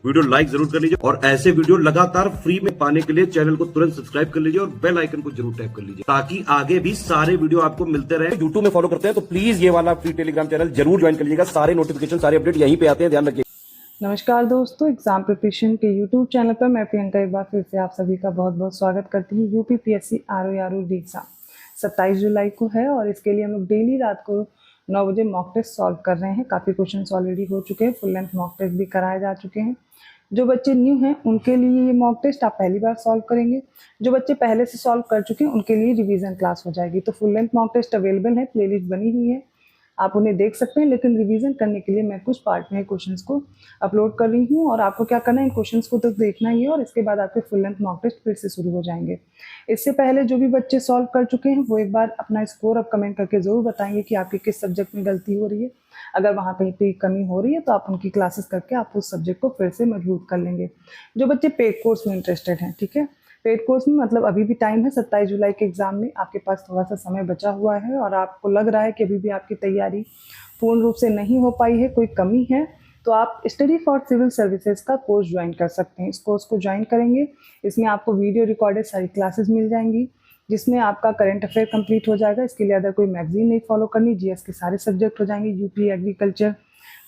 Video like जरूर कर लीजिए और ऐसे वीडियो लगातार फ्री में पाने के लिए चैनल को तुरंत सब्सक्राइब कर लीजिए और बेल आइकन को जरूर टैप कर लीजिए ताकि आगे भी सारे वीडियो आपको मिलते रहे। यूट्यूब में फॉलो करते हैं तो प्लीज ये वाला फ्री टेलीग्राम चैनल जरूर ज्वाइन कर लीजिएगा। सारे नोटिफिकेशन सारे अपडेट यहीं पे आते हैं, ध्यान रखिए। नमस्कार दोस्तों, एग्जाम प्रिपरेशन के यूट्यूब चैनल पर मैं प्रियंका एक बार फिर से आप सभी का बहुत बहुत स्वागत करती हूँ। यूपीपीएससी आरओ एग्जाम 27 जुलाई को है और इसके लिए हम लोग डेली रात को 9 बजे मॉक टेस्ट सॉल्व कर रहे हैं। काफ़ी क्वेश्चंस ऑलरेडी हो चुके हैं, फुल लेंथ मॉक टेस्ट भी कराए जा चुके हैं। जो बच्चे न्यू हैं उनके लिए ये मॉक टेस्ट आप पहली बार सॉल्व करेंगे। जो बच्चे पहले से सॉल्व कर चुके हैं उनके लिए रिवीजन क्लास हो जाएगी। तो full length mock test available है, प्लेलिस्ट बनी हुई है, आप उन्हें देख सकते हैं। लेकिन रिवीजन करने के लिए मैं कुछ पार्ट में क्वेश्चंस को अपलोड कर रही हूँ और आपको क्या करना है, इन क्वेश्चंस को तो देखना ही है और इसके बाद आपके फुल लेंथ मॉक टेस्ट फिर से शुरू हो जाएंगे। इससे पहले जो भी बच्चे सॉल्व कर चुके हैं वो एक बार अपना स्कोर अब कमेंट करके ज़रूर बताएंगे कि आपकी किस सब्जेक्ट में गलती हो रही है। अगर वहाँ कहीं पे कमी हो रही है तो आप उनकी क्लासेस करके आप उस सब्जेक्ट को फिर से मजबूत कर लेंगे। जो बच्चे पेड कोर्स में इंटरेस्टेड हैं, ठीक है, पेड कोर्स में मतलब अभी भी टाइम है, 27 जुलाई के एग्ज़ाम में आपके पास थोड़ा सा समय बचा हुआ है और आपको लग रहा है कि अभी भी आपकी तैयारी पूर्ण रूप से नहीं हो पाई है, कोई कमी है, तो आप स्टडी फॉर सिविल सर्विसेज का कोर्स ज्वाइन कर सकते हैं। इस कोर्स को ज्वाइन करेंगे, इसमें आपको वीडियो रिकॉर्डेड सारी क्लासेस मिल जाएंगी जिसमें आपका करंट अफेयर कंप्लीट हो जाएगा। इसके लिए अदर कोई मैगजीन नहीं फॉलो करनी, जीएस के सारे सब्जेक्ट हो जाएंगे, यूपी एग्रीकल्चर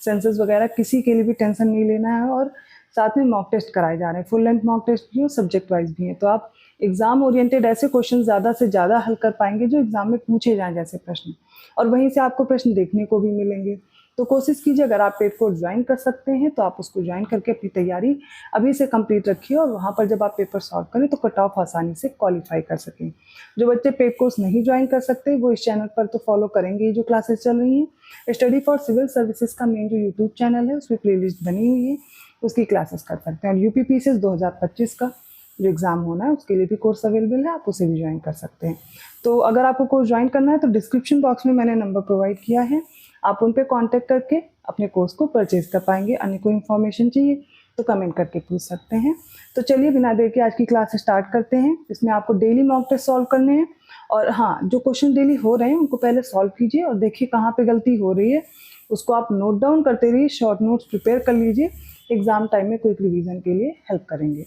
सेंसस वगैरह, किसी के लिए भी टेंशन नहीं लेना है। और साथ में मॉक टेस्ट कराए जा रहे हैं, फुल लेंथ मॉक टेस्ट भी और सब्जेक्ट वाइज भी हैं। तो आप एग्जाम ओरिएंटेड ऐसे क्वेश्चन ज़्यादा से ज़्यादा हल कर पाएंगे जो एग्जाम में पूछे जाएं जैसे प्रश्न, और वहीं से आपको प्रश्न देखने को भी मिलेंगे। तो कोशिश कीजिए, अगर आप पेड कोर्स ज्वाइन कर सकते हैं तो आप उसको ज्वाइन करके अपनी तैयारी अभी से कंप्लीट रखिए और वहाँ पर जब आप पेपर सॉल्व करें तो कट ऑफ आसानी से क्वालिफाई कर सकें। जो बच्चे पेड कोर्स नहीं ज्वाइन कर सकते वो इस चैनल पर तो फॉलो करेंगे जो क्लासेस चल रही हैं। स्टडी फॉर सिविल सर्विसेज का मेन जो यूट्यूब चैनल है उसमें प्लेलिस्ट बनी हुई है, उसकी क्लासेस कर सकते हैं। और यूपीपीसीएस 2025 का जो एग्ज़ाम होना है उसके लिए भी कोर्स अवेलेबल है, आप उसे भी ज्वाइन कर सकते हैं। तो अगर आपको कोर्स ज्वाइन करना है तो डिस्क्रिप्शन बॉक्स में मैंने नंबर प्रोवाइड किया है, आप उन पर कॉन्टैक्ट करके अपने कोर्स को परचेज कर पाएंगे। अन्य कोई इन्फॉर्मेशन चाहिए तो कमेंट करके पूछ सकते हैं। तो चलिए बिना देर के आज की क्लास स्टार्ट करते हैं। इसमें आपको डेली मॉक टेस्ट सॉल्व करने हैं और हाँ, जो क्वेश्चन डेली हो रहे हैं उनको पहले सॉल्व कीजिए और देखिए कहाँ पे गलती हो रही है, उसको आप नोट डाउन करते रहिए, शॉर्ट नोट्स प्रिपेयर कर लीजिए, एग्जाम टाइम में क्विक रिवीजन के लिए हेल्प करेंगे।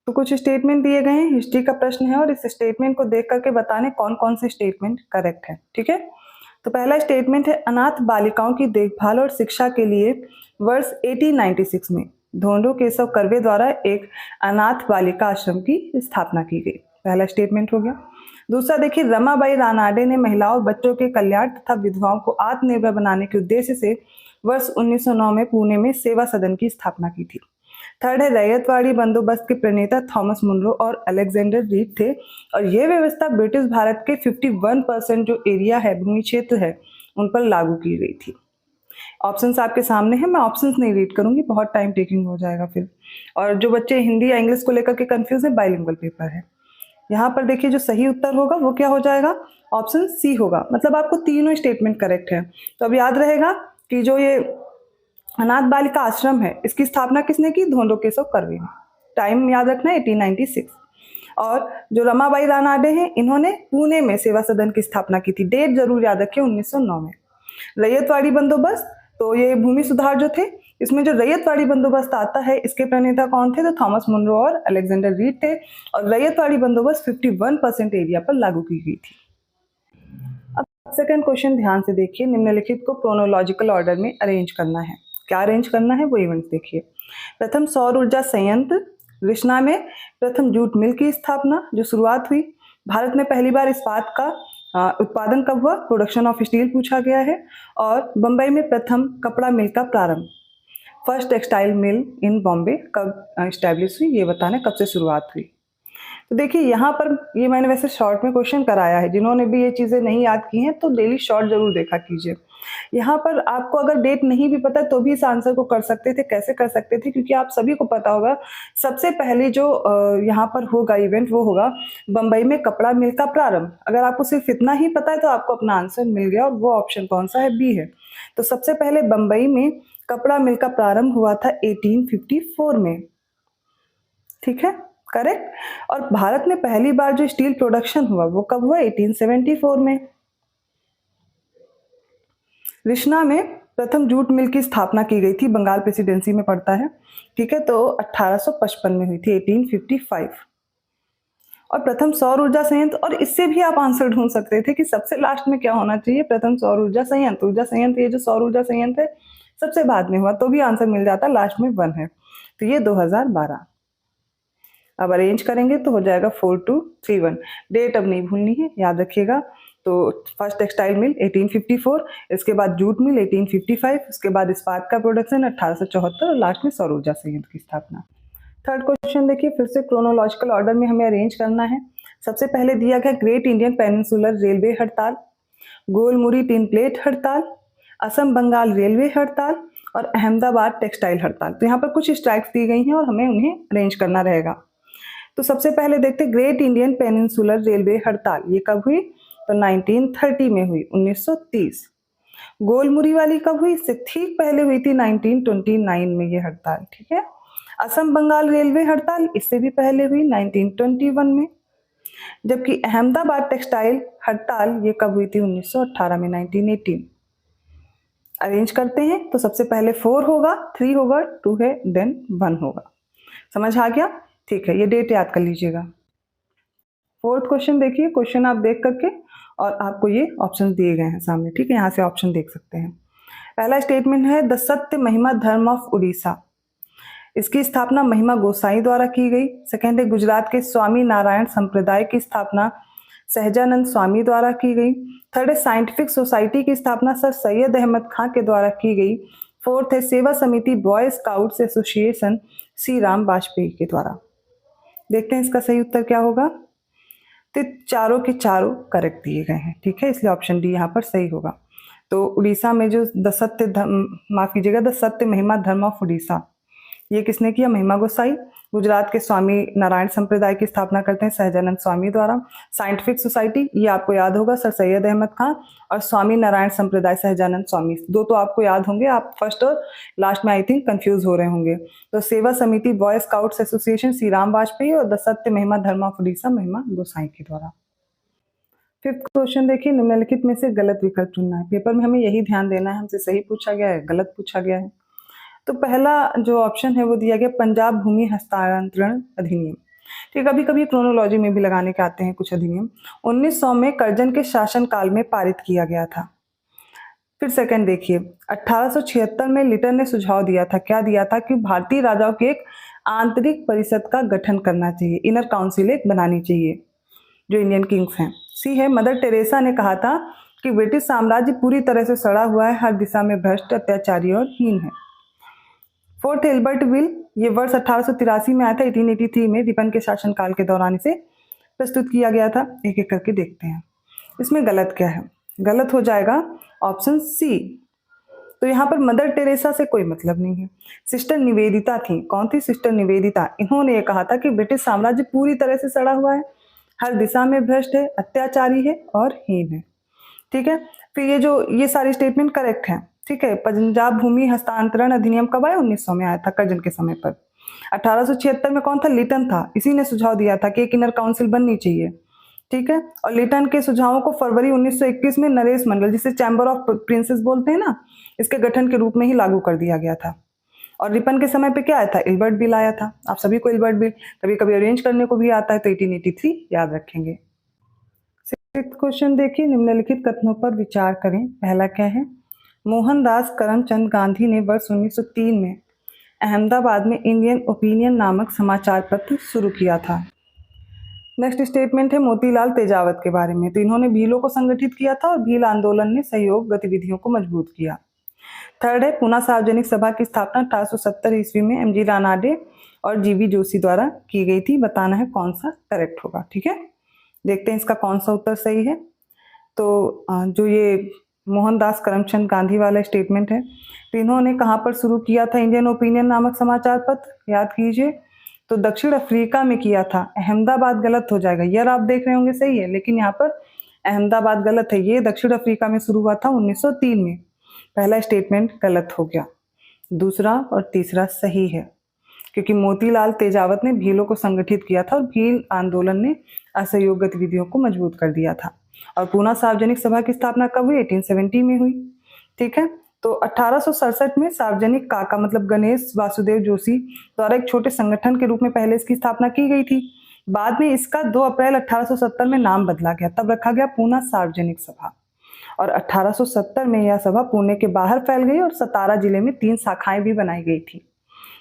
तो कुछ स्टेटमेंट दिए गए हैं, हिस्ट्री का प्रश्न है और इस स्टेटमेंट को देख करके बताने कौन कौन से स्टेटमेंट करेक्ट है, ठीक है। तो पहला स्टेटमेंट है, अनाथ बालिकाओं की देखभाल और शिक्षा के लिए वर्ष 1896 में धोंडो केशव कर्वे द्वारा एक अनाथ बालिका आश्रम की स्थापना की गई। पहला स्टेटमेंट हो गया। दूसरा देखिए, रमाबाई रानाडे ने महिलाओं और बच्चों के कल्याण तथा विधवाओं को आत्मनिर्भर बनाने के उद्देश्य से वर्ष 1909 में पुणे में सेवा सदन की स्थापना की थी। थर्ड है, रैयतवाड़ी बंदोबस्त के प्रणेता थॉमस मुनरो और अलेक्जेंडर रीड थे और यह व्यवस्था ब्रिटिश भारत के 51% जो एरिया है, भूमि क्षेत्र है, उन पर लागू की गई थी। ऑप्शंस आपके सामने हैं, मैं ऑप्शंस नहीं रीड करूंगी, बहुत टाइम टेकिंग हो जाएगा फिर। और जो बच्चे हिंदी या इंग्लिश को लेकर के कंफ्यूज है, बाइलिंगुअल पेपर है। यहाँ पर देखिए जो सही उत्तर होगा वो क्या हो जाएगा, ऑप्शन सी होगा। मतलब आपको तीनों स्टेटमेंट करेक्ट है। तो अब याद रहेगा कि जो ये अनाथ बालिका आश्रम है इसकी स्थापना किसने की, धोंडो केशव कर्वे ने। टाइम याद रखना है 1896। और जो रमाबाई रानाडे हैं इन्होंने पुणे में सेवा सदन की स्थापना की थी, डेट जरूर याद रखिए 1909 में। रैयतवाड़ी बंदोबस्त, तो ये भूमि सुधार जो थे, इसमें जो रैयतवाड़ी बंदोबस्त आता है इसके प्रणेता कौन थे, तो थॉमस मुनरो और अलेक्जेंडर रीड थे और रैयतवाड़ी बंदोबस्त 51% एरिया पर लागू की गई थी। अब सेकंड क्वेश्चन ध्यान से देखिए, निम्नलिखित को क्रोनोलॉजिकल ऑर्डर में अरेंज करना है। क्या अरेंज करना है वो इवेंट्स देखिए। प्रथम सौर ऊर्जा संयंत्र कृष्णा में प्रथम जूट मिल की स्थापना जो शुरुआत हुई। भारत में पहली बार इस्पात का उत्पादन कब हुआ, प्रोडक्शन ऑफ स्टील पूछा गया है। और बंबई में प्रथम कपड़ा मिल का प्रारंभ, फर्स्ट टेक्सटाइल मिल इन बॉम्बे कब स्टैब्लिश हुई, ये बताना कब से शुरुआत हुई। तो देखिए यहाँ पर ये मैंने वैसे शॉर्ट में क्वेश्चन कराया है, जिन्होंने भी ये चीज़ें नहीं याद की हैं तो डेली शॉर्ट जरूर देखा कीजिए। यहाँ पर आपको अगर डेट नहीं भी पता तो भी इस आंसर को कर सकते थे। कैसे कर सकते थे, क्योंकि आप सभी को पता होगा सबसे पहले जो यहाँ पर होगा इवेंट वो होगा बंबई में कपड़ा मिल का प्रारंभ। अगर आपको सिर्फ इतना ही पता है तो आपको अपना आंसर मिल गया और वो ऑप्शन कौन सा है, बी है। तो सबसे पहले बंबई में कपड़ा मिल का प्रारंभ हुआ था 1854 में, ठीक है, करेक्ट। और भारत में पहली बार जो स्टील प्रोडक्शन हुआ वो कब हुआ, 1874 में। रिश्ना में प्रथम जूट मिल की स्थापना की गई थी, बंगाल प्रेसिडेंसी में पड़ता है, ठीक है, तो 1855 में हुई थी, 1855। और प्रथम सौर ऊर्जा संयंत्र, और इससे भी आप आंसर ढूंढ सकते थे कि सबसे लास्ट में क्या होना चाहिए, प्रथम सौर ऊर्जा संयंत्र, ये जो सौर ऊर्जा संयंत्र है सबसे बाद में हुआ, तो भी आंसर मिल जाता, लास्ट में 1 है, तो ये 2012। अब अरेंज करेंगे तो हो जाएगा 4231। डेट अब नहीं भूलनी है, याद रखिएगा। तो फर्स्ट टेक्सटाइल मिल 1854, इसके बाद जूट मिल 1855, उसके बाद इस्पात का प्रोडक्शन 1874 और लास्ट में सौर ऊर्जा संयंत्र की स्थापना। थर्ड क्वेश्चन देखिए, फिर से क्रोनोलॉजिकल ऑर्डर में हमें अरेंज करना है। सबसे पहले दिया गया ग्रेट इंडियन पेनिनसुलर रेलवे हड़ताल, गोलमुरी टिन प्लेट हड़ताल, असम बंगाल रेलवे हड़ताल और अहमदाबाद टेक्सटाइल हड़ताल। तो यहाँ पर कुछ स्ट्राइक्स दी गई हैं और हमें उन्हें अरेंज करना रहेगा। तो सबसे पहले देखते ग्रेट इंडियन पेनिनसुलर रेलवे हड़ताल, ये कब हुई, तो 1930 में हुई, 1930। गोलमुरी वाली कब हुई, इससे ठीक पहले हुई थी 1929 में ये हड़ताल, ठीक है। असम बंगाल रेलवे हड़ताल इससे भी पहले हुई 1921 में, जबकि अहमदाबाद टेक्सटाइल हड़ताल ये कब हुई थी, 1918 में, 1918। अरेंज करते हैं तो सबसे पहले 4 होगा, 3 होगा, 2 है, देन 1 होगा। समझ आ गया, ठीक है, ये डेट याद कर लीजिएगा। फोर्थ क्वेश्चन देखिए, क्वेश्चन आप देख करके और आपको ये ऑप्शन दिए गए हैं सामने, ठीक है, यहाँ से ऑप्शन देख सकते हैं। पहला स्टेटमेंट है द सत्य महिमा धर्म ऑफ उड़ीसा, इसकी स्थापना महिमा गोसाई द्वारा की गई। सेकेंड है गुजरात के स्वामी नारायण संप्रदाय की स्थापना सहजानंद स्वामी द्वारा की गई। थर्ड है साइंटिफिक सोसाइटी की स्थापना सर सैयद अहमद खां के द्वारा की गई। फोर्थ है सेवा समिति बॉय स्काउट्स एसोसिएशन सी राम वाजपेयी के द्वारा। देखते हैं इसका सही उत्तर क्या होगा। तो चारों के चारों करेक्ट दिए गए हैं, ठीक है, इसलिए ऑप्शन डी यहाँ पर सही होगा। तो उड़ीसा में जो माफ कीजिएगा, द सत्य महिमा धर्म ऑफ उड़ीसा, ये किसने किया, महिमा गोसाई। गुजरात के स्वामी नारायण संप्रदाय की स्थापना करते हैं सहजानंद स्वामी द्वारा। साइंटिफिक सोसाइटी, ये आपको याद होगा, सर सैयद अहमद खां। और स्वामी नारायण संप्रदाय सहजानंद स्वामी, दो तो आपको याद होंगे, आप फर्स्ट और लास्ट में आई थिंक कंफ्यूज हो रहे होंगे। तो सेवा समिति boy scouts association Shri Ram Vajpayee और द सत्य महिमा धर्म ऑफ उड़ीसा महिमा गोसाई के द्वारा। फिफ्थ क्वेश्चन देखिए, निम्नलिखित में से गलत विकल्प चुनना है। पेपर में हमें यही ध्यान देना है, हमसे सही पूछा गया है, गलत पूछा गया है। तो पहला जो ऑप्शन है वो दिया गया पंजाब भूमि हस्तांतरण अधिनियम, ठीक, कभी कभी क्रोनोलॉजी में भी लगाने के आते हैं कुछ अधिनियम। 1900 में कर्जन के शासनकाल में पारित किया गया था। फिर सेकंड देखिए, 1876 में लिटन ने सुझाव दिया था, क्या दिया था, कि भारतीय राजाओं की एक आंतरिक परिषद का गठन करना चाहिए, इनर काउंसिल एक बनानी चाहिए जो इंडियन किंग्स हैं। सी है मदर टेरेसा ने कहा था कि ब्रिटिश साम्राज्य पूरी तरह से सड़ा हुआ है, हर दिशा में भ्रष्ट, अत्याचारी और हीन है। फोर्थ एल्बर्ट विल, ये वर्ष 1883 में आया था, 1883 में रिपन के शासनकाल के दौरान इसे प्रस्तुत किया गया था। एक एक करके देखते हैं इसमें गलत क्या है। गलत हो जाएगा ऑप्शन सी। तो यहाँ पर मदर टेरेसा से कोई मतलब नहीं है, सिस्टर निवेदिता थी। कौन थी, सिस्टर निवेदिता। इन्होंने ये कहा था कि ब्रिटिश साम्राज्य पूरी तरह से सड़ा हुआ है, हर दिशा में भ्रष्ट है, अत्याचारी है और हीन है, ठीक है। फिर ये सारे स्टेटमेंट करेक्ट हैं, ठीक है। पंजाब भूमि हस्तांतरण अधिनियम कब आया, 1900 में आया था, कर्जन के समय पर। 1876 में कौन था, लिटन था, इसी ने सुझाव दिया था कि एक इनर काउंसिल बननी चाहिए, ठीक है। और लिटन के सुझावों को फरवरी 1921 में नरेश मंडल, जिसे चैम्बर ऑफ प्रिंसेस बोलते हैं ना, इसके गठन के रूप में ही लागू कर दिया गया था। और रिपन के समय पे क्या आया था, एल्बर्ट बिल आया था। आप सभी को एल्बर्ट बिल कभी कभी अरेंज करने को भी आता है, तो 1883 याद रखेंगे। सिक्स्थ क्वेश्चन देखिए, निम्नलिखित कथनों पर विचार करें। पहला क्या है, मोहनदास करमचंद गांधी ने वर्ष 1903 में अहमदाबाद में इंडियन ओपिनियन नामक समाचार पत्र शुरू किया था। नेक्स्ट स्टेटमेंट है मोतीलाल तेजावत के बारे में, तो इन्होंने भीलों को संगठित किया था और भील आंदोलन ने सहयोग गतिविधियों को मजबूत किया। थर्ड है पूना सार्वजनिक सभा की स्थापना 1870 ईस्वी में एम जी रानाडे और जीवी जोशी द्वारा की गई थी। बताना है कौन सा करेक्ट होगा, ठीक है। देखते हैं इसका कौन सा उत्तर सही है। तो जो ये मोहनदास करमचंद गांधी वाला स्टेटमेंट है, तो इन्होंने कहाँ पर शुरू किया था इंडियन ओपिनियन नामक समाचार पत्र, याद कीजिए, तो दक्षिण अफ्रीका में किया था। अहमदाबाद गलत हो जाएगा, यार आप देख रहे होंगे सही है, लेकिन यहाँ पर अहमदाबाद गलत है, ये दक्षिण अफ्रीका में शुरू हुआ था 1903 में। पहला स्टेटमेंट गलत हो गया, दूसरा और तीसरा सही है, क्योंकि मोतीलाल तेजावत ने भीलों को संगठित किया था और भील आंदोलन ने असहयोग गतिविधियों को मजबूत कर दिया था। और पूना सार्वजनिक सभा की स्थापना कब हुई, 1870 में हुई। ठीक है। तो 1867 में सार्वजनिक काका मतलब गणेश वासुदेव जोशी द्वारा एक छोटे संगठन के रूप में पहले इसकी स्थापना की गई थी। बाद में इसका 2 अप्रैल 1870 में नाम बदला गया, तब रखा गया पूना सार्वजनिक सभा। और 1870 में यह सभा पुणे के बाहर फैल गई और सतारा जिले में 3 शाखाएं भी बनाई गई थी।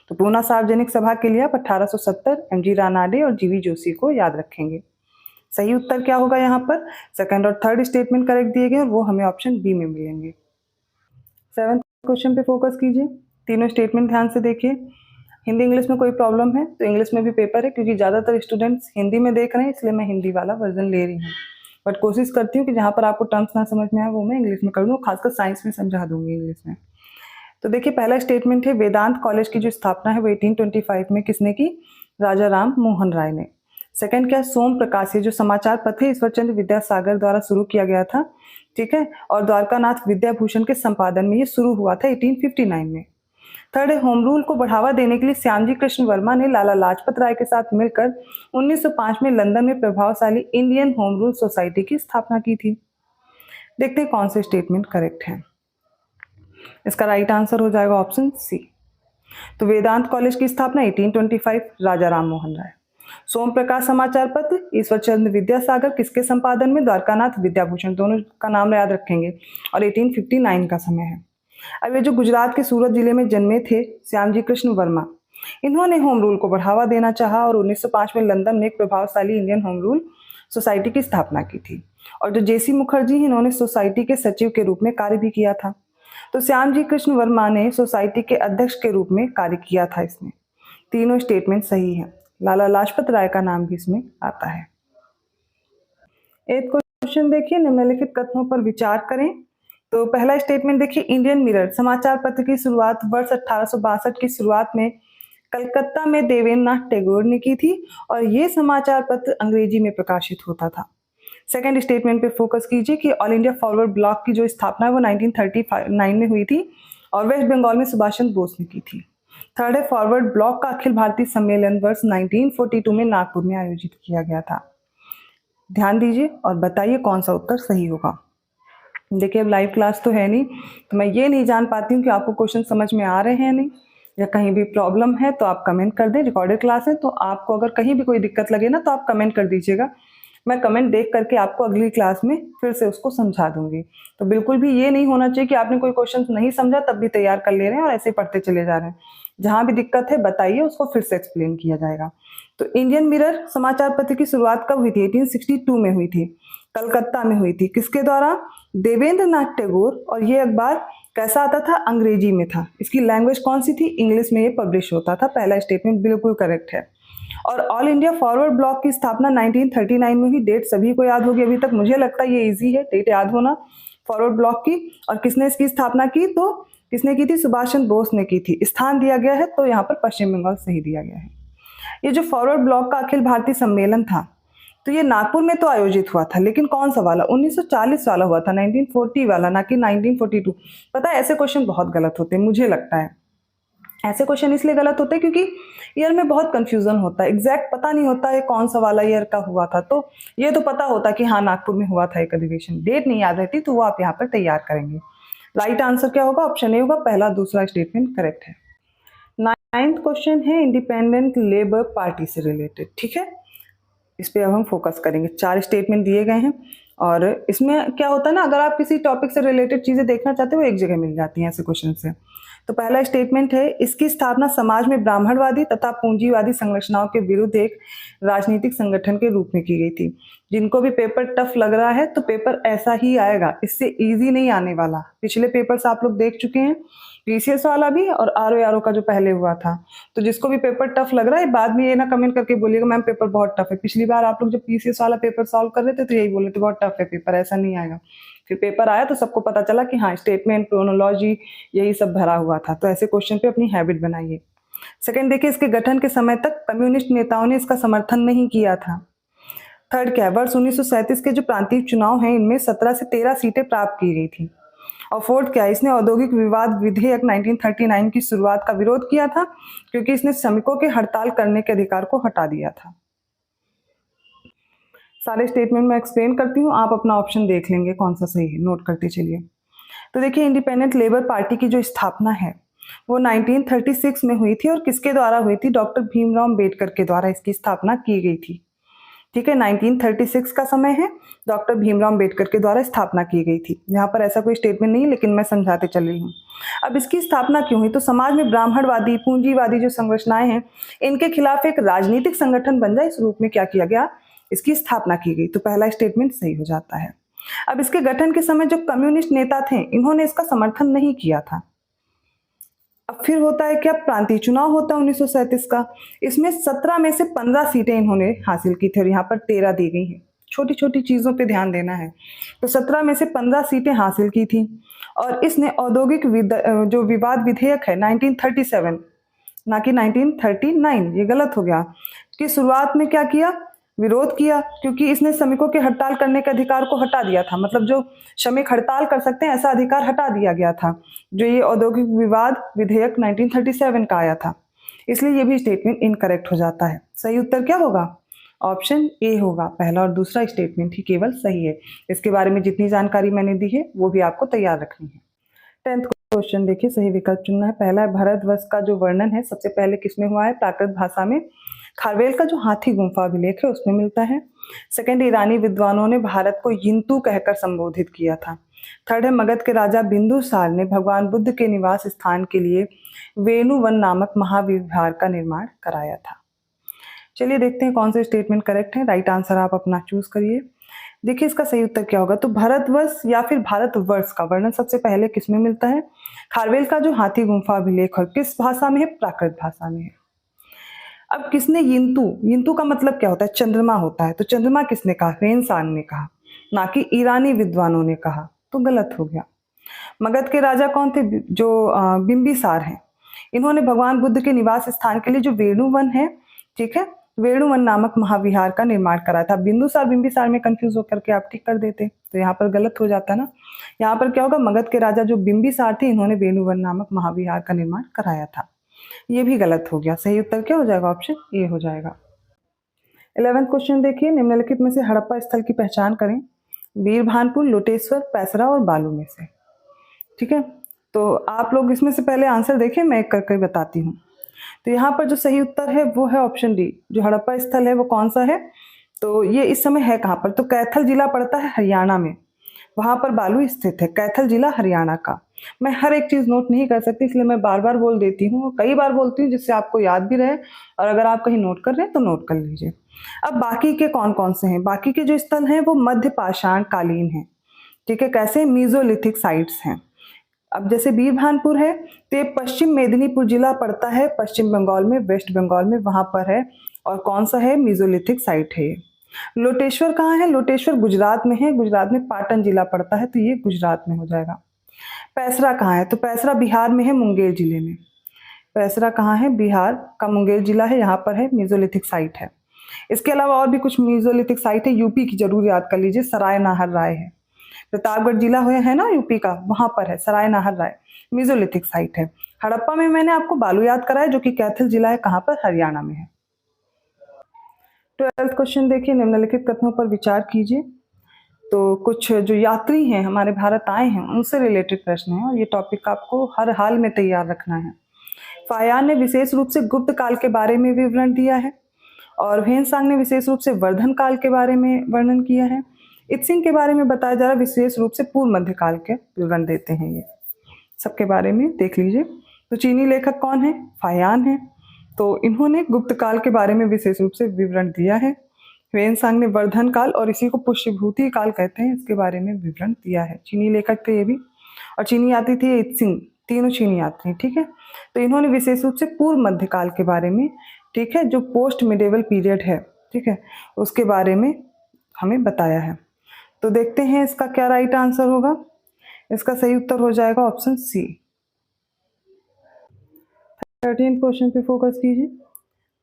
तो पूना सार्वजनिक सभा के लिए आप 1870 एमजी रानाडे और जीवी जोशी को याद रखेंगे। सही उत्तर क्या होगा यहाँ पर? सेकंड और थर्ड स्टेटमेंट करेक्ट दिए गए और वो हमें ऑप्शन बी में मिलेंगे। 7th क्वेश्चन पे फोकस कीजिए, तीनों स्टेटमेंट ध्यान से देखिए। हिंदी इंग्लिश में कोई प्रॉब्लम है तो इंग्लिश में भी पेपर है, क्योंकि ज़्यादातर स्टूडेंट्स हिंदी में देख रहे हैं इसलिए मैं हिंदी वाला वर्जन ले रही हूँ, बट कोशिश करती हूँ कि जहाँ पर आपको टर्म्स ना समझ में आए वो मैं इंग्लिश में कर दूँ, खासकर साइंस में समझा दूंगी इंग्लिश में। तो देखिए पहला स्टेटमेंट है, वेदांत कॉलेज की जो स्थापना है वो 1825 में किसने की? राजा राम मोहन राय ने। सेकंड क्या? सोम प्रकाश, ये जो समाचार पत्र है ईश्वरचंद्र विद्यासागर द्वारा शुरू किया गया था, ठीक है, और द्वारकानाथ विद्याभूषण के संपादन में ये शुरू हुआ था 1859 में। थर्ड है, होम रूल को बढ़ावा देने के लिए श्यामजी कृष्ण वर्मा ने लाला लाजपत राय के साथ मिलकर 1905 में लंदन में प्रभावशाली इंडियन होम रूल सोसाइटी की स्थापना की थी। देखते हैं कौन से स्टेटमेंट करेक्ट है। इसका राइट आंसर हो जाएगा ऑप्शन सी। तो वेदांत कॉलेज की स्थापना 1825 राजा राम मोहन राय। सोम प्रकाश समाचार पत्र ईश्वरचंद्र विद्यासागर किसके संपादन में? द्वारकानाथ विद्याभूषण, दोनों का नाम याद रखेंगे, और 1859 का समय है। अब ये जो गुजरात के सूरत जिले में जन्मे थे श्यामजी कृष्ण वर्मा, इन्होंने होम रूल को बढ़ावा देना चाहा और 1905 में लंदन में एक प्रभावशाली इंडियन होम रूल सोसाइटी की स्थापना की थी। और जो जेसी मुखर्जी, इन्होंने सोसाइटी के सचिव के रूप में कार्य भी किया था। तो श्यामजी कृष्ण वर्मा ने सोसाइटी के अध्यक्ष के रूप में कार्य किया था इसमें। तीनों स्टेटमेंट सही है। लाला लाजपत राय का नाम भी इसमें आता है। 8th क्वेश्चन देखिए, निम्नलिखित कथनों पर विचार करें। तो पहला स्टेटमेंट देखिए, इंडियन मिरर समाचार पत्र की शुरुआत वर्ष 1862 की शुरुआत में कलकत्ता में देवेंद्र नाथ टैगोर ने की थी और ये समाचार पत्र अंग्रेजी में प्रकाशित होता था। सेकेंड स्टेटमेंट पे फोकस कीजिए कि ऑल इंडिया फॉरवर्ड ब्लॉक की जो स्थापना है वो 1939 में हुई थी और वेस्ट बंगाल में सुभाष चंद्र बोस ने की थी। थर्ड है, फॉरवर्ड ब्लॉक का अखिल भारतीय सम्मेलन वर्ष 1942 में नागपुर में आयोजित किया गया था। ध्यान दीजिए और बताइए कौन सा उत्तर सही होगा। देखिए अब लाइव क्लास तो है नहीं, तो मैं ये नहीं जान पाती हूँ कि आपको क्वेश्चन समझ में आ रहे हैं नहीं, या कहीं भी प्रॉब्लम है तो आप कमेंट कर दें। रिकॉर्डेड क्लास है तो आपको अगर कहीं भी कोई दिक्कत लगे ना तो आप कमेंट कर दीजिएगा, मैं कमेंट देख करके आपको अगली क्लास में फिर से उसको समझा दूंगी। तो बिल्कुल भी ये नहीं होना चाहिए कि आपने कोई क्वेश्चन नहीं समझा तब भी तैयार कर ले रहे हैं और ऐसे पढ़ते चले जा रहे हैं। जहाँ भी दिक्कत है बताइए, उसको फिर से एक्सप्लेन किया जाएगा। तो इंडियन मिरर समाचार पत्र की शुरुआत कब हुई थी? 1862 में हुई थी, कलकत्ता में हुई थी। किसके द्वारा? देवेंद्र नाथ टैगोर। और ये अखबार कैसा आता था? अंग्रेजी में था। इसकी लैंग्वेज कौन सी थी? इंग्लिश में ये पब्लिश होता था। पहला स्टेटमेंट बिल्कुल करेक्ट है। और ऑल इंडिया फॉरवर्ड ब्लॉक की स्थापना 1939 में हुई। डेट सभी को याद होगी अभी तक, मुझे लगता है ये इजी है डेट याद होना फॉरवर्ड ब्लॉक की। और किसने इसकी स्थापना की? तो किसने की थी? सुभाष चंद्र बोस ने की थी। स्थान दिया गया है तो यहाँ पर पश्चिम बंगाल सही दिया गया है। ये जो फॉरवर्ड ब्लॉक का अखिल भारतीय सम्मेलन था तो ये नागपुर में तो आयोजित हुआ था, लेकिन कौन सा वाला? 1940 वाला हुआ था, 1940 वाला, ना कि 1942। पता है ऐसे क्वेश्चन बहुत गलत होते हैं, मुझे लगता है ऐसे क्वेश्चन इसलिए गलत होते हैं क्योंकि ईयर में बहुत कंफ्यूजन होता है, एग्जैक्ट पता नहीं होता है कौन सा वाला ईयर का हुआ था। तो ये तो पता होता कि हाँ नागपुर में हुआ था एक अधिवेशन, डेट नहीं याद रहती तो वो आप यहाँ पर तैयार करेंगे। राइट आंसर क्या होगा? ऑप्शन ए होगा, पहला दूसरा स्टेटमेंट करेक्ट है। 9th क्वेश्चन है इंडिपेंडेंट लेबर पार्टी से रिलेटेड, ठीक है, इस पे अब हम फोकस करेंगे। 4 स्टेटमेंट दिए गए हैं और इसमें क्या होता है ना, अगर आप किसी टॉपिक से रिलेटेड चीजें देखना चाहते हो एक जगह मिल जाती हैं ऐसे क्वेश्चन से। तो पहला स्टेटमेंट है, इसकी स्थापना समाज में ब्राह्मणवादी तथा पूंजीवादी संरचनाओं के विरुद्ध एक राजनीतिक संगठन के रूप में की गई थी। जिनको भी पेपर टफ लग रहा है तो पेपर ऐसा ही आएगा, इससे इजी नहीं आने वाला। पिछले पेपर्स आप लोग देख चुके हैं, पीसीएस वाला भी और आरओ का जो पहले हुआ था। तो जिसको भी पेपर टफ लग रहा है बाद में ये ना कमेंट करके बोलिएगा मैम पेपर बहुत टफ है। पिछली बार आप लोग जब पीसीएस वाला पेपर सॉल्व कर रहे थे तो यही बोले थे बहुत टफ है पेपर, ऐसा नहीं आएगा। फिर पेपर आया तो सबको पता चला कि हाँ स्टेटमेंट, क्रोनोलॉजी यही सब भरा हुआ था। तो ऐसे क्वेश्चन पे अपनी हैबिट बनाइए। सेकंड देखिए, इसके गठन के समय तक कम्युनिस्ट नेताओं ने इसका समर्थन नहीं किया था। थर्ड क्या है, वर्ष 1937 के जो प्रांतीय चुनाव हैं इनमें 17 से 13 सीटें प्राप्त की गई थी। और फोर्थ क्या है, इसने औद्योगिक विवाद विधेयक 1939 की शुरुआत का विरोध किया था क्योंकि इसने श्रमिकों के हड़ताल करने के अधिकार को हटा दिया था। सारे स्टेटमेंट मैं एक्सप्लेन करती हूँ, आप अपना ऑप्शन देख लेंगे कौन सा सही है, नोट करते चलिए। तो देखिए इंडिपेंडेंट लेबर पार्टी की जो स्थापना है वो 1936 में हुई थी और किसके द्वारा हुई थी? डॉक्टर भीमराव अंबेडकर के द्वारा इसकी स्थापना की गई थी। ठीक है, 1936 का समय है, डॉक्टर भीमराव अंबेडकर के द्वारा स्थापना की गई थी। यहाँ पर ऐसा कोई स्टेटमेंट नहीं, लेकिन मैं समझाते चल रही हूँ। अब इसकी स्थापना क्यों हुई? तो समाज में ब्राह्मणवादी, पूंजीवादी जो संरचनाएं हैं, इनके खिलाफ एक राजनीतिक संगठन बन जाए, इस रूप में क्या किया गया? इसकी स्थापना की गई। तो पहला स्टेटमेंट सही हो जाता है। अब इसके गठन के समय जो कम्युनिस्ट नेता थे, इन्होंने इसका समर्थन नहीं किया था। अब फिर होता है क्या? प्रांतीय चुनाव होता है 1937 का। इसमें 17 में से 15 सीटें इन्होंने हासिल की थी और यहाँ पर 13 दी गई हैं। छोटी छोटी चीजों पे ध्यान देना है। तो 17 में से 15 सीटें हासिल की थी और इसने औद्योगिक जो विवाद विधेयक है 1937, ना कि 1939, ये गलत हो गया, कि शुरुआत में क्या किया? विरोध किया, क्योंकि इसने श्रमिकों के हड़ताल करने के अधिकार को हटा दिया था। मतलब जो श्रमिक हड़ताल कर सकते हैं ऐसा अधिकार हटा दिया गया था, जो ये औद्योगिक विवाद विधेयक 1937 का आया था। इसलिए ये भी स्टेटमेंट इनकरेक्ट हो जाता है। सही उत्तर क्या होगा? ऑप्शन ए होगा। पहला और दूसरा स्टेटमेंट ही केवल सही है। इसके बारे में जितनी जानकारी मैंने दी है वो भी आपको तैयार रखनी है। 10th क्वेश्चन देखिए, सही विकल्प चुनना है। पहला है भारतवर्ष का जो वर्णन है सबसे पहले किसमें हुआ है? प्राकृत भाषा में। खारवेल का जो हाथी गुंफा अभिलेख है उसमें मिलता है। सेकंड, ईरानी विद्वानों ने भारत को यिंतु कहकर संबोधित किया था। थर्ड है, मगध के राजा बिंदुसार ने भगवान बुद्ध के निवास स्थान के लिए वेणुवन नामक महाविहार का निर्माण कराया था। चलिए देखते हैं कौन से स्टेटमेंट करेक्ट है। राइट आंसर आप अपना चूज करिए। देखिए इसका सही उत्तर क्या होगा? तो भारतवर्ष या फिर भारतवर्ष का वर्णन सबसे पहले किसमें मिलता है? खारवेल का जो हाथी गुंफा अभिलेख, और किस भाषा में है? प्राकृत भाषा में है। अब किसने यिंतु, यिंतु का मतलब क्या होता है? चंद्रमा होता है। तो चंद्रमा किसने कहा? रेनसांग ने कहा, ना कि ईरानी विद्वानों ने कहा। तो गलत हो गया। मगध के राजा कौन थे? जो बिंबिसार हैं। इन्होंने भगवान बुद्ध के निवास स्थान के लिए जो वेणुवन है, ठीक है, वेणुवन नामक महाविहार का निर्माण करा था। बिंदुसार बिंबिसार में कंफ्यूज होकर के आप ठीक कर देते, तो यहाँ पर गलत हो जाता ना। यहाँ पर क्या होगा? मगध के राजा जो बिंबिसार थे, इन्होंने वेणुवन नामक महाविहार का निर्माण कराया था। ये भी गलत हो गया। सही उत्तर क्या हो जाएगा? ऑप्शन ए हो जाएगा। 11th क्वेश्चन देखिए, निम्नलिखित में से हड़प्पा स्थल की पहचान करें। वीरभानपुर, लोटेश्वर, पैसरा और बालू में से। ठीक है, तो आप लोग इसमें से पहले आंसर देखें, मैं एक करके बताती हूँ। तो यहाँ पर जो सही उत्तर है वो है ऑप्शन डी। जो हड़प्पा स्थल है वो कौन सा है? तो ये इस समय है कहाँ पर? तो कैथल जिला पड़ता है हरियाणा में, वहां पर बालू स्थित है। कैथल जिला हरियाणा का। मैं हर एक चीज नोट नहीं कर सकती, इसलिए मैं बार बार बोल देती हूँ, कई बार बोलती हूँ, जिससे आपको याद भी रहे। और अगर आप कहीं नोट कर रहे हैं तो नोट कर लीजिए। अब बाकी के कौन कौन से हैं? बाकी के जो स्थल हैं वो मध्य पाषाण कालीन है। ठीक है, कैसे? मीजोलिथिक साइट्स हैं। अब जैसे वीरभानपुर है तो ये पश्चिम मेदिनीपुर जिला पड़ता है पश्चिम बंगाल में, वेस्ट बंगाल में, वहां पर है। और कौन सा है? मीजोलिथिक साइट है। लोटेश्वर कहाँ है? लोटेश्वर गुजरात में है, गुजरात में पाटन जिला पड़ता है, तो ये गुजरात में हो जाएगा। पैसरा कहाँ है? तो पैसरा बिहार में है, मुंगेर जिले में। पैसरा कहाँ है? बिहार का मुंगेर जिला है, यहाँ पर है, मेसोलिथिक साइट है। इसके अलावा और भी कुछ मेसोलिथिक साइट है, यूपी की जरूर याद कर लीजिए। सराय नाहर राय है, प्रतापगढ़ जिला है ना यूपी का, वहां पर है सराय नाहर राय, मेसोलिथिक साइट है। हड़प्पा में मैंने आपको बालू याद कराया, जो कि कैथल जिला है, कहाँ पर? हरियाणा में है। 12th क्वेश्चन देखिए, निम्नलिखित कथनों पर विचार कीजिए। तो कुछ जो यात्री हैं हमारे भारत आए हैं उनसे रिलेटेड प्रश्न है और ये टॉपिक आपको हर हाल में तैयार रखना है। फायान ने विशेष रूप से गुप्त काल के बारे में विवरण दिया है और ह्वेनसांग ने विशेष रूप से वर्धन काल के बारे में वर्णन किया है। इत्सिंग के बारे में बताया जा रहा है, विशेष रूप से पूर्व मध्य काल के विवरण देते हैं। ये सबके बारे में देख लीजिए। तो चीनी लेखक कौन है? फायान है, तो इन्होंने गुप्त काल के बारे में विशेष रूप से विवरण दिया है। ह्वेनसांग ने वर्धन काल और इसी को पुष्यभूति काल कहते हैं, इसके बारे में विवरण दिया है। चीनी लेखक थे ये भी, और चीनी यात्री थी इत्सिंग, तीनों चीनी यात्री। ठीक है, तो इन्होंने विशेष रूप से पूर्व मध्यकाल के बारे में, ठीक है, जो पोस्ट मिडेवल पीरियड है, ठीक है, उसके बारे में हमें बताया है। तो देखते हैं इसका क्या राइट आंसर होगा। इसका सही उत्तर हो जाएगा ऑप्शन सी। 13 क्वेश्चन पे फोकस कीजिए।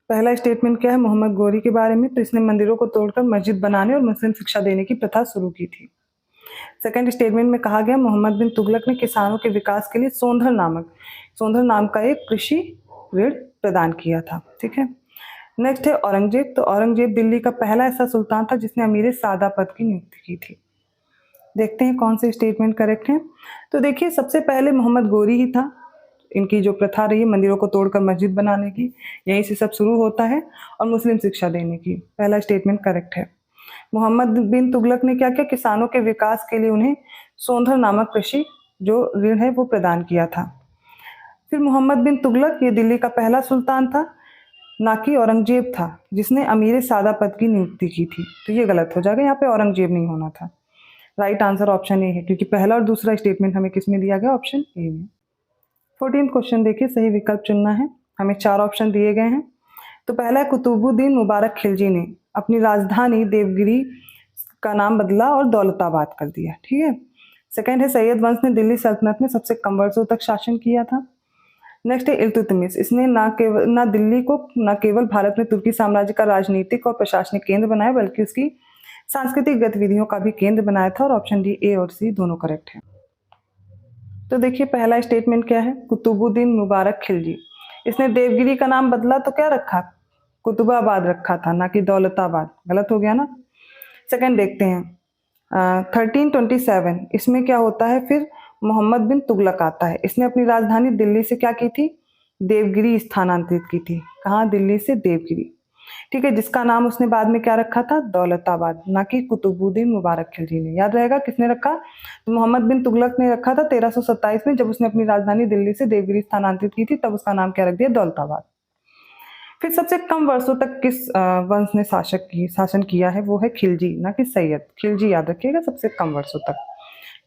पहला स्टेटमेंट क्या है मोहम्मद गोरी के बारे में? तो इसने मंदिरों को तोड़कर मस्जिद बनाने और मुस्लिम शिक्षा देने की प्रथा शुरू की थी। सेकंड स्टेटमेंट में कहा गया मोहम्मद बिन तुगलक ने किसानों के विकास के लिए सोंधर नाम का एक कृषि ऋण प्रदान किया था। ठीक है, नेक्स्ट है औरंगजेब। तो औरंगजेब दिल्ली का पहला ऐसा सुल्तान था जिसने अमीर सादा पद की नियुक्ति की थी। देखते हैं कौन से स्टेटमेंट करेक्ट है। तो देखिए सबसे पहले मोहम्मद गोरी ही था, इनकी जो प्रथा रही है मंदिरों को तोड़कर मस्जिद बनाने की, यहीं से सब शुरू होता है, और मुस्लिम शिक्षा देने की। पहला स्टेटमेंट करेक्ट है। मोहम्मद बिन तुगलक ने क्या किया, किसानों के विकास के लिए उन्हें सोंधर नामक कृषि जो ऋण है वो प्रदान किया था। फिर मोहम्मद बिन तुगलक ये दिल्ली का पहला सुल्तान था, ना कि औरंगजेब था जिसने अमीर सादा पद की नियुक्ति की थी। तो ये गलत हो जाएगा, यहाँ पे औरंगजेब नहीं होना था। राइट आंसर ऑप्शन ए है, क्योंकि पहला और दूसरा स्टेटमेंट हमें किसमें दिया गया, ऑप्शन ए में। 14th क्वेश्चन देखिए, सही विकल्प चुनना है। हमें 4 ऑप्शन दिए गए हैं। तो पहला है कुतुबुद्दीन मुबारक खिलजी ने अपनी राजधानी देवगिरी का नाम बदला और दौलताबाद कर दिया, ठीक है। सेकंड है सैयद वंश ने दिल्ली सल्तनत में सबसे कम वर्षों तक शासन किया था। नेक्स्ट है इल्तुतमिश, इसने ना दिल्ली को न केवल भारत में तुर्की साम्राज्य का राजनीतिक और प्रशासनिक केंद्र बनाया, बल्कि उसकी सांस्कृतिक गतिविधियों का भी केंद्र बनाया था। और ऑप्शन डी ए और सी दोनों करेक्ट है। तो देखिए पहला स्टेटमेंट क्या है, कुतुबुद्दीन मुबारक खिलजी, इसने देवगिरी का नाम बदला तो क्या रखा, कुतुबाबाद रखा था, ना कि दौलताबाद। गलत हो गया ना। सेकंड देखते हैं 1327, इसमें क्या होता है, फिर मोहम्मद बिन तुगलक आता है। इसने अपनी राजधानी दिल्ली से क्या की थी, देवगिरी स्थानांतरित की थी। कहाँ, दिल्ली से देवगिरी, ठीक है, जिसका नाम उसने बाद में क्या रखा था, दौलताबाद, ना कि कुतुबुद्दीन मुबारक खिलजी ने। याद रहेगा किसने रखा, मोहम्मद बिन तुगलक ने रखा था 1327 में, जब उसने अपनी राजधानी दिल्ली से देवगिरी स्थानांतरित की थी, तब उसका नाम क्या रख दिया, दौलताबाद। फिर सबसे कम वर्षों तक किस वंश ने शासन किया है, वो है खिलजी, ना कि सैयद। खिलजी याद रखिएगा, सबसे कम वर्षों तक।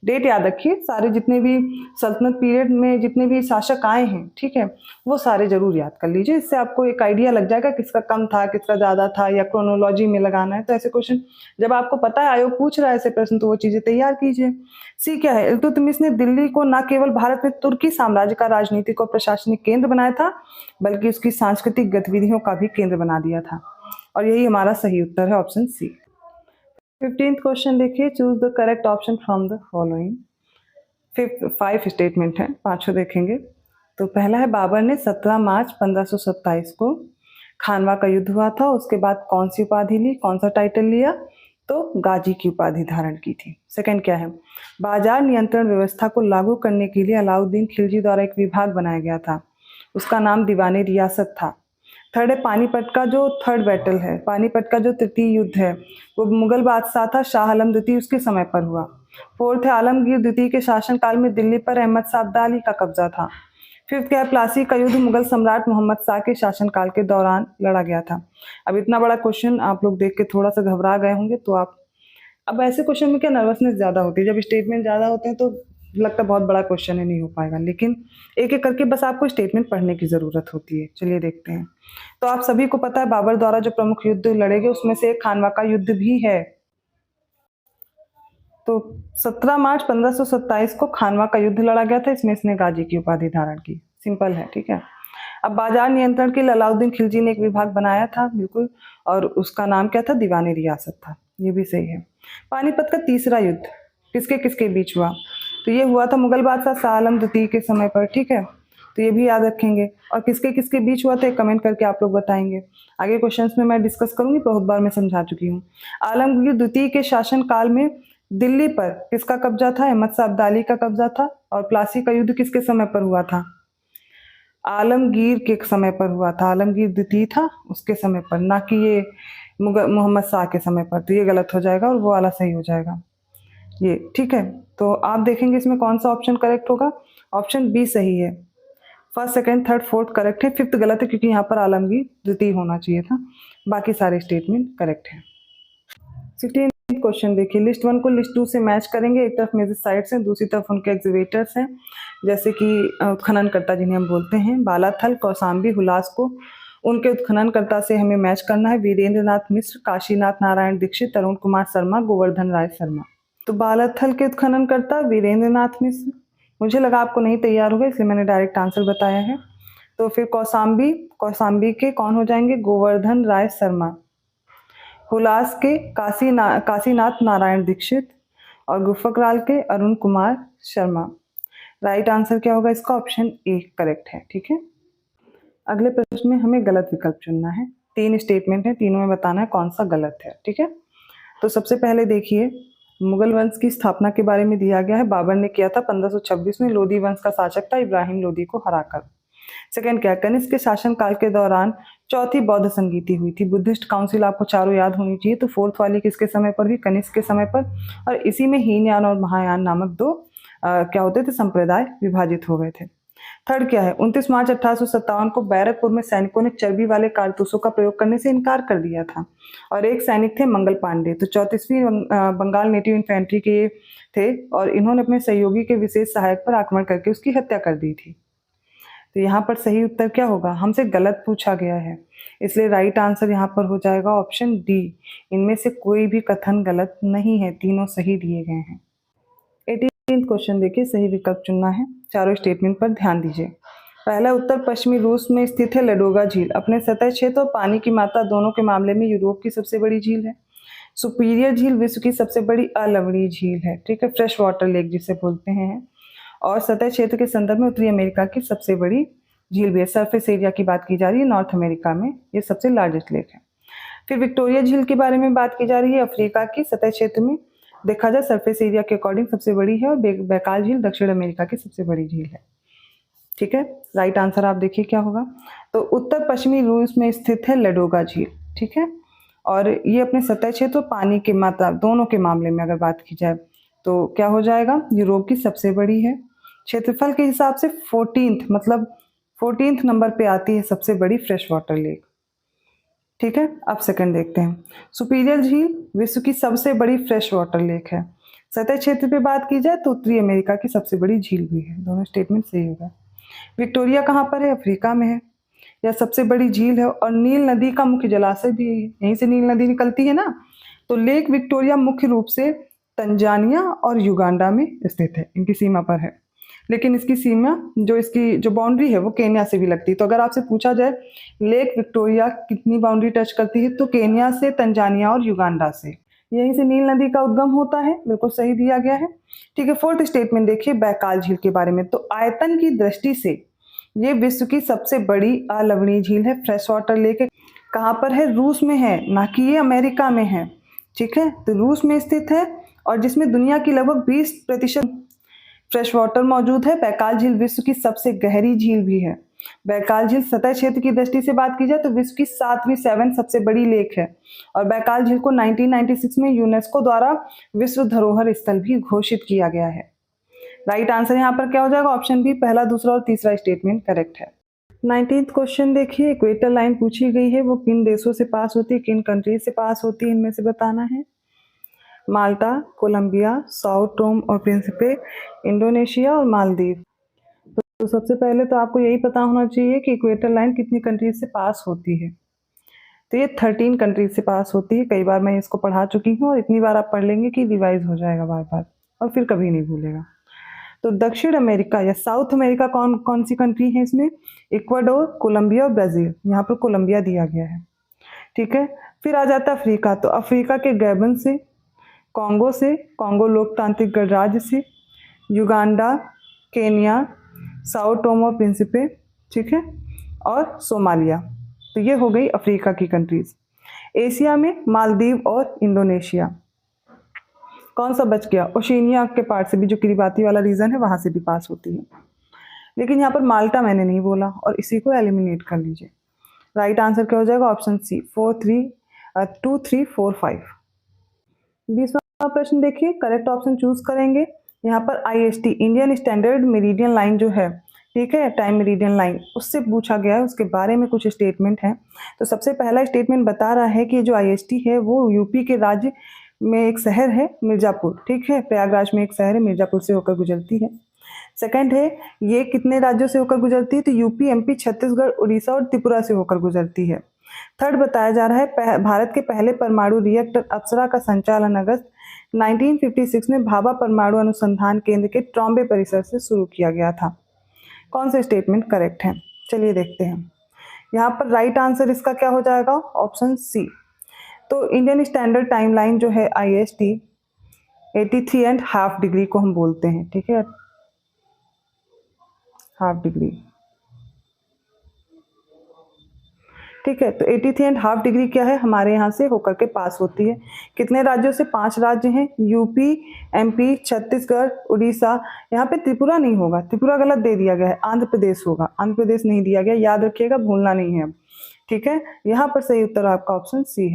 डेट याद रखिए, सारे जितने भी सल्तनत पीरियड में जितने भी शासक आए हैं, ठीक है, वो सारे जरूर याद कर लीजिए। इससे आपको एक आइडिया लग जाएगा किसका कम था किसका ज्यादा था, या क्रोनोलॉजी में लगाना है। तो ऐसे क्वेश्चन जब आपको पता है आयोग पूछ रहा है ऐसे प्रश्न, तो वो चीजें तैयार कीजिए। सी क्या है, इल्तुतमिश ने दिल्ली को न केवल भारत में तुर्की साम्राज्य का राजनीतिक और प्रशासनिक केंद्र बनाया था, बल्कि उसकी सांस्कृतिक गतिविधियों का भी केंद्र बना दिया था। और यही हमारा सही उत्तर है, ऑप्शन सी। 15th क्वेश्चन देखिए, choose the correct option from the following. 5 statement है, 5 देखेंगे। तो पहला है बाबर ने 17 मार्च 1527 को खानवा का युद्ध हुआ था, उसके बाद कौन सी उपाधि ली, कौन सा टाइटल लिया, तो गाजी की उपाधि धारण की थी। सेकंड क्या है, बाजार नियंत्रण व्यवस्था को लागू करने के लिए अलाउद्दीन खिलजी द्वारा एक विभाग बनाया गया था, उसका नाम दीवाने रियासत था। थर्ड है पानीपत का जो थर्ड बैटल है, पानीपत का जो तृतीय युद्ध है, वो मुगल बादशाह था शाह आलम द्वितीय, उसके समय पर हुआ। फोर्थ है आलमगीर द्वितीय के शासनकाल में दिल्ली पर अहमद शाह अब्दाली का कब्जा था। फिफ्थ क्या है, प्लासी का युद्ध मुगल सम्राट मोहम्मद शाह के शासनकाल के दौरान लड़ा गया था। अब इतना बड़ा क्वेश्चन आप लोग देख के थोड़ा सा घबरा गए होंगे, तो आप अब ऐसे क्वेश्चन में क्या नर्वसनेस ज्यादा होती है, जब स्टेटमेंट ज्यादा होते हैं तो लगता है बहुत बड़ा क्वेश्चन है, नहीं हो पाएगा, लेकिन एक एक करके बस आपको स्टेटमेंट पढ़ने की जरूरत होती है। चलिए देखते हैं। तो आप सभी को पता है बाबर द्वारा जो प्रमुख युद्ध लड़े गए उसमें से एक खानवा का युद्ध भी है। तो 17 मार्च 1527 को खानवा का युद्ध लड़ा गया था, इसमें इसने गाजी की उपाधि धारण की। सिंपल है, ठीक है। अब बाजार नियंत्रण के लिए अलाउद्दीन खिलजी ने एक विभाग बनाया था, बिल्कुल, और उसका नाम क्या था, दीवानी रियासत था। ये भी सही है। पानीपत का तीसरा युद्ध किसके किसके बीच हुआ, तो ये हुआ था मुगल बादशाह शाह आलम द्वितीय के समय पर, ठीक है। तो ये भी याद रखेंगे। और किसके किसके बीच हुआ था कमेंट करके आप लोग बताएंगे। आगे क्वेश्चंस में मैं डिस्कस करूंगी, बहुत बार मैं समझा चुकी हूँ। आलमगीर द्वितीय के शासन काल में दिल्ली पर किसका कब्जा था, अहमद शाह अब्दाली का कब्जा था। और प्लासी का युद्ध किसके समय पर हुआ था, आलमगीर के समय पर हुआ था, आलमगीर द्वितीय था उसके समय पर, ना कि ये मोहम्मद शाह के समय पर। तो ये गलत हो जाएगा और वो वाला सही हो जाएगा, ये ठीक है। तो आप देखेंगे इसमें कौन सा ऑप्शन करेक्ट होगा, ऑप्शन बी सही है। First second third fourth correct है, फिफ्थ गलत है क्योंकि यहाँ पर आलमगीर द्वितीय होना चाहिए था। बाकी सारे स्टेटमेंट करेक्ट है। 16 क्वेश्चन देखिए, लिस्ट 1 को लिस्ट 2 से मैच करेंगे। एक तरफ मेजर साइट्स हैं, दूसरी तरफ उनके एग्जीवेटर्स हैं, जैसे कि उत्खननकर्ता जिन्हें हम बोलते हैं। बालाथल, कौसाम्बी, हुलास को उनके उत्खननकर्ता से हमें मैच करना है। वीरेंद्र नाथ मिश्र, काशीनाथ नारायण दीक्षित, तरुण कुमार शर्मा, गोवर्धन राय शर्मा। तो बालाथल के उत्खननकर्ता वीरेंद्र नाथ मिश्र, मुझे लगा आपको नहीं तैयार होगा इसलिए मैंने डायरेक्ट आंसर बताया है। तो फिर कौसाम्बी के कौन हो जाएंगे, गोवर्धन राय शर्मा। हुलास के काशीनाथ नारायण दीक्षित, और गुफकराल के अरुण कुमार शर्मा। राइट आंसर क्या होगा इसका, ऑप्शन ए करेक्ट है, ठीक है। अगले प्रश्न में हमें गलत विकल्प चुनना है। 3 स्टेटमेंट है, तीनों में बताना है कौन सा गलत है, ठीक है। तो सबसे पहले देखिए, मुगल वंश की स्थापना के बारे में दिया गया है, बाबर ने किया था 1526 में, लोधी वंश का शासक था इब्राहिम लोधी को हराकर। सेकंड क्या है, कनिष्क के शासनकाल के दौरान चौथी बौद्ध संगीति हुई थी। बुद्धिस्ट काउंसिल आपको चारों याद होनी चाहिए, तो फोर्थ वाली किसके समय पर हुई, कनिष्क के समय पर, और इसी में हीनयान और महायान नामक दो क्या होते थे, संप्रदाय विभाजित हो गए थे। थर्ड क्या है, 29 मार्च 1857 को बैरकपुर में सैनिकों ने चर्बी वाले कारतूसों का प्रयोग करने से इनकार कर दिया था, और एक सैनिक थे मंगल पांडे, तो 34वीं बंगाल नेटिव इन्फेंट्री के थे, और इन्होंने अपने सहयोगी के विशेष सहायक पर आक्रमण करके उसकी हत्या कर दी थी। तो यहाँ पर सही उत्तर क्या होगा, हमसे गलत पूछा गया है, इसलिए राइट आंसर यहाँ पर हो जाएगा ऑप्शन डी। इनमें से कोई भी कथन गलत नहीं है, तीनों सही दिए गए हैं। 18th क्वेश्चन देखिए, सही विकल्प चुनना है, चारों स्टेटमेंट पर ध्यान दीजिए। पहला, उत्तर पश्चिमी रूस में स्थित है लडोगा झील, अपने सतह क्षेत्र और पानी की मात्रा दोनों के मामले में यूरोप की सबसे बड़ी झील है। सुपीरियर झील विश्व की सबसे बड़ी अलवणीय झील है, ठीक है, फ्रेश वाटर लेक जिसे बोलते हैं, और सतह क्षेत्र के संदर्भ में उत्तरी अमेरिका की सबसे बड़ी झील भी है। सरफेस एरिया की बात की जा रही है, नॉर्थ अमेरिका में ये सबसे लार्जेस्ट लेक है। फिर विक्टोरिया झील के बारे में बात की जा रही है, अफ्रीका की सतह क्षेत्र में देखा जाए सरफेस एरिया के अकॉर्डिंग सबसे बड़ी है, और बैकाल झील दक्षिण अमेरिका की सबसे बड़ी झील है, ठीक है। राइट आंसर आप देखिए क्या होगा, तो उत्तर पश्चिमी रूस में स्थित है लडोगा झील, ठीक है, और ये अपने सतह क्षेत्र और पानी की मात्रा दोनों के मामले में अगर बात की जाए तो क्या हो जाएगा, यूरोप की सबसे बड़ी है। क्षेत्रफल के हिसाब से 14th मतलब 14th नंबर पे आती है सबसे बड़ी फ्रेश वाटर लेक, ठीक है। अब सेकंड देखते हैं, सुपीरियर झील विश्व की सबसे बड़ी फ्रेश वाटर लेक है। सतह क्षेत्र पे बात की जाए तो उत्तरी अमेरिका की सबसे बड़ी झील भी है, दोनों स्टेटमेंट सही होगा। विक्टोरिया कहाँ पर है, अफ्रीका में है, यह सबसे बड़ी झील है, और नील नदी का मुख्य जलाशय भी है, यहीं से नील नदी निकलती है ना। तो लेक विक्टोरिया मुख्य रूप से तंजानिया और युगांडा में स्थित है, इनकी सीमा पर है, लेकिन इसकी सीमा इसकी जो बाउंड्री है वो केन्या से भी लगती है। तो अगर आपसे पूछा जाए लेक विक्टोरिया कितनी बाउंड्री टच करती है, तो केन्या से, तंजानिया और युगांडा से, यहीं से नील नदी का उद्गम होता है, बिल्कुल सही दिया गया है, ठीक है। फोर्थ स्टेटमेंट देखिए बैकाल झील के बारे में, तो आयतन की दृष्टि से ये विश्व की सबसे बड़ी अलवणीय झील है, फ्रेश वाटर लेक है। कहाँ पर है, रूस में है, ना कि ये अमेरिका में है, ठीक है, तो रूस में स्थित है, और जिसमें दुनिया की लगभग 20% फ्रेश वाटर मौजूद है। बैकाल झील विश्व की सबसे गहरी झील भी है। बैकाल झील सतह क्षेत्र की दृष्टि से बात की जाए तो विश्व की 7वीं सबसे बड़ी लेक है, और बैकाल झील को 1996 में यूनेस्को द्वारा विश्व धरोहर स्थल भी घोषित किया गया है। राइट आंसर यहाँ पर क्या हो जाएगा, ऑप्शन बी, पहला, दूसरा और तीसरा स्टेटमेंट करेक्ट है। 19th क्वेश्चन देखिए, इक्वेटर लाइन पूछी गई है, वो किन देशों से पास होती है, किन कंट्री से पास होती है, इनमें से बताना है। माल्टा, कोलंबिया, साओ टोम और प्रिंसिपे, इंडोनेशिया और मालदीव। तो सबसे पहले तो आपको यही पता होना चाहिए कि इक्वेटर लाइन कितनी कंट्रीज से पास होती है। तो ये 13 कंट्रीज से पास होती है। कई बार मैं इसको पढ़ा चुकी हूँ, और इतनी बार आप पढ़ लेंगे कि रिवाइज हो जाएगा बार बार, और फिर कभी नहीं भूलेगा। तो दक्षिण अमेरिका या साउथ अमेरिका कौन सी कंट्री है इसमें, इक्वाडोर, कोलंबिया और ब्राजील। यहाँ पर कोलंबिया दिया गया है, ठीक है। फिर आ जाता है अफ्रीका, तो अफ्रीका के गैबन से, कॉन्गो लोकतांत्रिक गणराज्य से, Uganda, Kenya, Sao Tomo Principe, ठीक है, और सोमालिया। तो ये हो गई अफ्रीका की कंट्रीज। एशिया में मालदीव और इंडोनेशिया। कौन सा बच गया, ओशिनिया के पार्ट से भी, जो किरिबाती वाला रीजन है वहां से भी पास होती है, लेकिन यहाँ पर माल्टा मैंने नहीं बोला, और इसी को एलिमिनेट कर लीजिए। राइट आंसर क्या हो जाएगा, ऑप्शन सी, 2, 3, 4, 5। 20वां प्रश्न देखिए, करेक्ट ऑप्शन चूज करेंगे। यहाँ पर IST Indian standard meridian line जो है, ठीक है, टाइम मेरिडियन लाइन, उससे पूछा गया है, उसके बारे में कुछ स्टेटमेंट है। तो सबसे पहला स्टेटमेंट बता रहा है कि जो IST है वो यूपी के राज्य में एक शहर है मिर्जापुर, ठीक है, प्रयागराज में एक शहर है, मिर्जापुर से होकर गुजरती है। सेकंड है, ये कितने राज्यों से होकर गुजरती है, तो यूपी, MP, छत्तीसगढ़, उड़ीसा और त्रिपुरा से होकर गुजरती है। थर्ड बताया जा रहा है, भारत के पहले परमाणु रिएक्टर अप्सरा का संचालन अगस्त 1956 में भाभा परमाणु अनुसंधान केंद्र के ट्रॉम्बे परिसर से शुरू किया गया था। कौन से स्टेटमेंट करेक्ट है, चलिए देखते हैं। यहाँ पर राइट आंसर इसका क्या हो जाएगा, ऑप्शन सी। तो इंडियन स्टैंडर्ड टाइमलाइन जो है IST 83.5 डिग्री को हम बोलते हैं, ठीक है, हाफ डिग्री, ठीक है, तो 83.5 डिग्री क्या है, हमारे यहाँ से होकर के पास होती है। कितने राज्यों से, 5 राज्य हैं, यूपी, एमपी, छत्तीसगढ़, उड़ीसा। यहाँ पे त्रिपुरा नहीं होगा, त्रिपुरा गलत दे दिया गया है, आंध्र प्रदेश होगा, आंध्र प्रदेश नहीं दिया गया, याद रखिएगा, भूलना नहीं है अब। ठीक है, यहाँ पर सही उत्तर आपका ऑप्शन सी है।